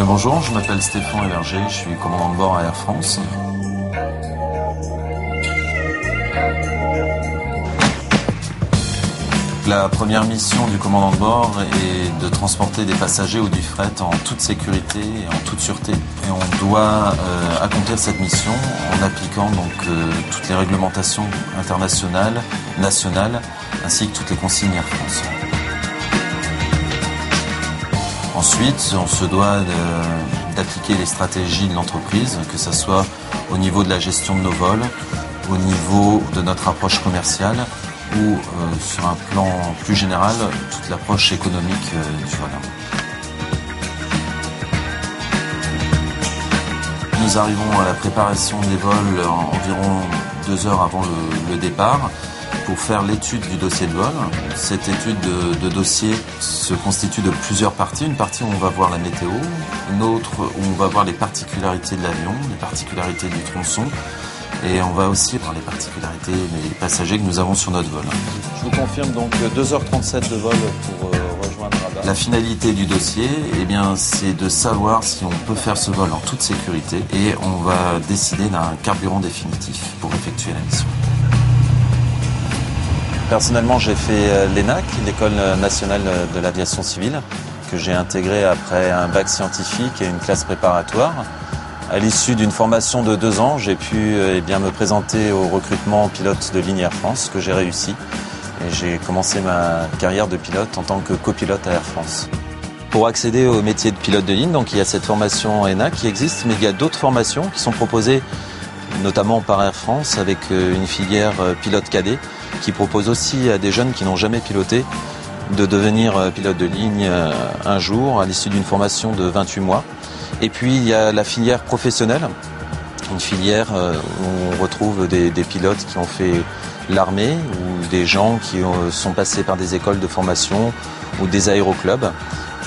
Bonjour, je m'appelle Stéphane Héberger, je suis commandant de bord à Air France. La première mission du commandant de bord est de transporter des passagers ou du fret en toute sécurité et en toute sûreté. Et on doit accomplir cette mission en appliquant toutes les réglementations internationales, nationales, ainsi que toutes les consignes Air France. Ensuite, on se doit d'appliquer les stratégies de l'entreprise, que ce soit au niveau de la gestion de nos vols, au niveau de notre approche commerciale ou sur un plan plus général, toute l'approche économique du vol. Nous arrivons à la préparation des vols environ 2 heures avant le départ pour faire l'étude du dossier de vol. Cette étude de dossier se constitue de plusieurs parties. Une partie où on va voir la météo, une autre où on va voir les particularités de l'avion, les particularités du tronçon, et on va aussi voir les particularités des passagers que nous avons sur notre vol. Je vous confirme donc 2h37 de vol pour rejoindre Rabat. La finalité du dossier, c'est de savoir si on peut faire ce vol en toute sécurité et on va décider d'un carburant définitif pour effectuer la mission. Personnellement, j'ai fait l'ENAC, l'École nationale de l'aviation civile, que j'ai intégré après un bac scientifique et une classe préparatoire. À l'issue d'une formation de 2 ans, j'ai pu me présenter au recrutement pilote de ligne Air France, que j'ai réussi. Et j'ai commencé ma carrière de pilote en tant que copilote à Air France. Pour accéder au métier de pilote de ligne, il y a cette formation ENAC qui existe, mais il y a d'autres formations qui sont proposées notamment par Air France avec une filière pilote cadet qui propose aussi à des jeunes qui n'ont jamais piloté de devenir pilote de ligne un jour à l'issue d'une formation de 28 mois. Et puis il y a la filière professionnelle, une filière où on retrouve des pilotes qui ont fait l'armée ou des gens qui sont passés par des écoles de formation ou des aéroclubs.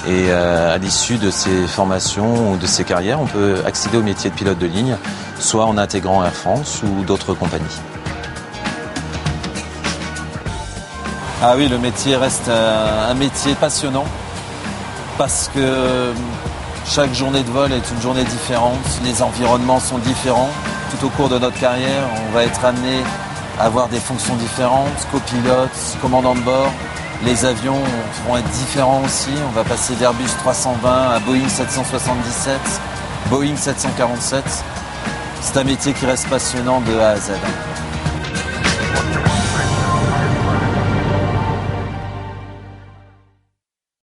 Et à l'issue de ces formations ou de ces carrières, on peut accéder au métier de pilote de ligne, soit en intégrant Air France ou d'autres compagnies. Ah oui, le métier reste un métier passionnant parce que chaque journée de vol est une journée différente, les environnements sont différents. Tout au cours de notre carrière, on va être amené à avoir des fonctions différentes, copilote, commandant de bord. Les avions vont être différents aussi. On va passer d'Airbus 320 à Boeing 777, Boeing 747. C'est un métier qui reste passionnant de A à Z.